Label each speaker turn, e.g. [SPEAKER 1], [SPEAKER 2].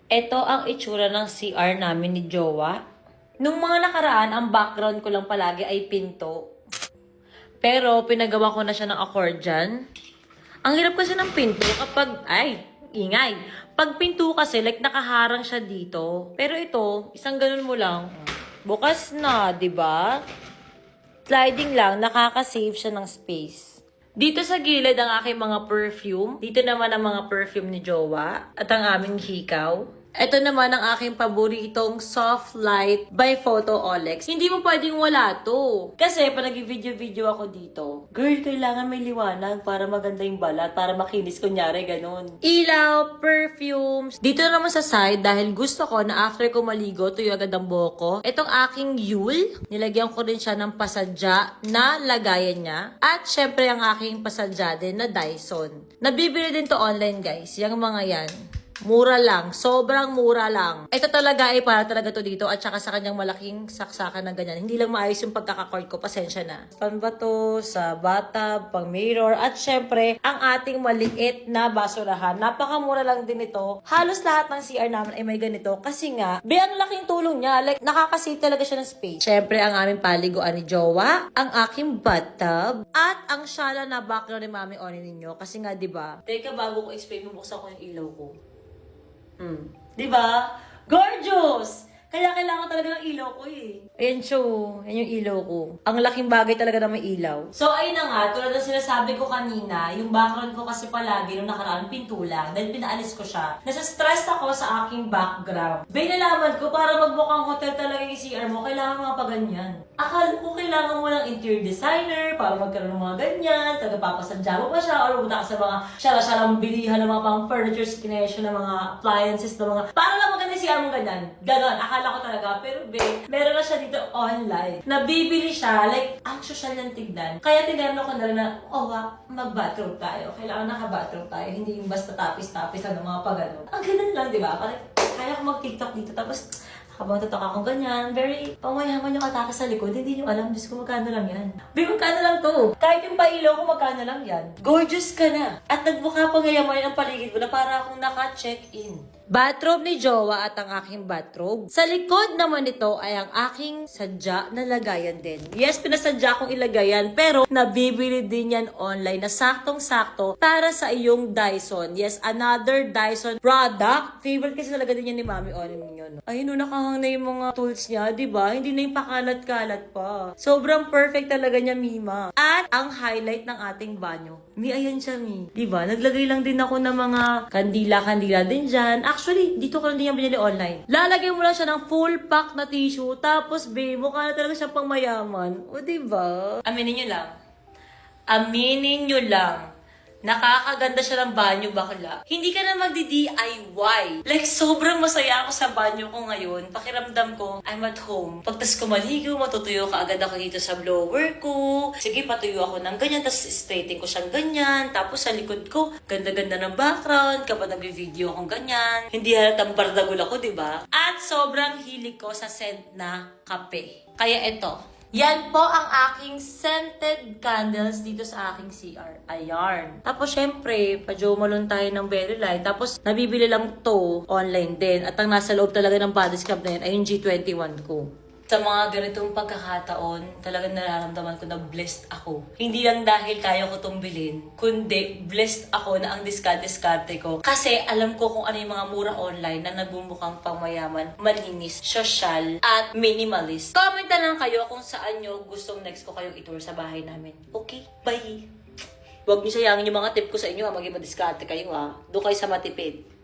[SPEAKER 1] Ito ang itsura ng CR namin ni Jowa. Nung mga nakaraan, ang background ko lang palagi ay pinto. Pero pinagawa ko na siya ng accordion. Ang hirap kasi ng pinto kapag, ingay. Pag pinto kasi, like nakaharang siya dito. Pero ito, isang ganun mo lang. Bukas na, di ba? Sliding lang, nakaka-save siya ng space. Dito sa gilid ang aking mga perfume. Dito naman ang mga perfume ni Jowa. At ang aming hikaw. Ito naman ang aking paboritong Soft Light by Photo Olex. Hindi mo pwedeng wala to. Kasi pag nag-video-video ako dito, girl, kailangan may liwanag para maganda yung balat, para makinis, kunyari, ganun. Ilaw, perfumes. Dito na naman sa side, dahil gusto ko na after ko maligo, tuyo agad ang buhok ko. Itong aking Yule, nilagyan ko rin siya ng pasadya na lagayan niya. At syempre ang aking pasadya din na Dyson. Nabibili din to online, guys. Yung mga yan. Mura lang. Sobrang mura lang. Ito talaga ay para talaga to dito at saka sa kanyang malaking saksakan ng ganyan. Hindi lang maayos yung pagkakacord ko. Pasensya na. Panbato, sa bathtub, pang mirror, at syempre, ang ating maliit na basurahan. Napakamura lang din ito. Halos lahat ng CR namin ay may ganito. Kasi nga, ang laking tulong niya. Like, nakakasave talaga siya ng space. Syempre, ang aming paliguan ni Jowa, ang aking bathtub, at ang shala na background ni Mami Oni ninyo. Kasi nga, di ba? Teka, bago ko explain, bubuksan ko yung ilaw ko. Diba? Gorgeous! Kaya kailangan talaga ng ilaw ko eh. Ayan siya. Yan yung ilaw ko. Ang laking bagay talaga na may ilaw. So ayun na nga, tulad ng sinasabi ko kanina, yung background ko kasi palagi nung nakaraan pinto lang. Dahil pinaalis ko siya. Nasa-stress ako sa aking background. Nalaman ko para magmukhang hotel talaga yung CR mo, kailangan mga paganyan. Akala ko kailangan mo ng interior designer para magkaroon ng mga ganyan, tagapapasadya mo pa siya, or pumunta ka sa mga syara-syarang bilihan ng mga pang furniture, kinesyo ng mga appliances, ng mga, para lang maganda yung CR mo ganyan. Ganon, akala ko talaga. Pero meron na siya dito online. Nabibili siya, like, ang social niyang tignan. Kaya tinanong ko na rin na, mag-bathroom tayo. Kailangan naka-bathroom tayo. Hindi yung basta tapis-tapis ng mga pagano. Ang ganun lang, di ba? Parang, kaya ko mag-TikTok dito. Tapos, habang tutok akong ganyan, very pamayaman yung atake sa likod. Hindi nyo alam, Diyos ko, magkano lang yan. Magkano lang to? Kahit yung pailaw ko, magkano lang yan. Gorgeous ka na. At nagmukha pang yaman ang paligid ko na para akong naka-check-in. Bathrobe ni Jowa at ang aking bathrobe. Sa likod naman nito ay ang aking sadya na lagayan din. Yes, pinasadya kong ilagayan, pero nabibili din yan online na saktong-sakto para sa iyong Dyson. Yes, another Dyson product. Favorite kasi talaga din yan ni Mami Oni yun. Ayun, nakahang na yung mga tools niya, di ba? Hindi na yung pakalat-kalat pa. Sobrang perfect talaga niya, Mima. At ang highlight ng ating banyo. Ayan siya, Mi. Di ba? Naglagay lang din ako ng mga kandila-kandila din dyan. Actually, dito ko lang din yung binili online. Lalagay mo lang siya ng full pack na tissue. Tapos, mukha na talaga siya pang mayaman. O, diba? Aminin nyo lang. Aminin nyo lang. Nakakaganda siya ng banyo, bakla. Hindi ka na magdi-DIY. Like, sobrang masaya ako sa banyo ko ngayon. Pakiramdam ko, I'm at home. Pagtas ko maligo, matutuyo ka agad ako dito sa blower ko. Sige, patuyo ako ng ganyan, tapos straighten ko siyang ganyan. Tapos sa likod ko, ganda-ganda ng background kapag nag-video akong ganyan. Hindi halatang bardagol ako, diba? At sobrang hilig ko sa scent na kape. Kaya ito. Yan po ang aking scented candles dito sa aking CR. Ayan. Tapos, syempre, pa-jomalon tayo ng Very Light. Tapos, nabibili lang to online din. At ang nasa loob talaga ng body scrub na yan ay yung G21 ko. Sa mga ganitong pagkakataon, talagang nararamdaman ko na blessed ako. Hindi lang dahil kaya ko itong bilhin, kundi blessed ako na ang diskarte ko. Kasi alam ko kung ano yung mga mura online na nagbumukhang pangmayaman, malinis, social, at minimalist. Comment na lang kayo kung saan nyo gustong next ko kayong itour sa bahay namin. Okay, bye! Huwag niyo sayangin yung mga tip ko sa inyo, maging madiskarte kayo ha. Doon kayo sa matipid.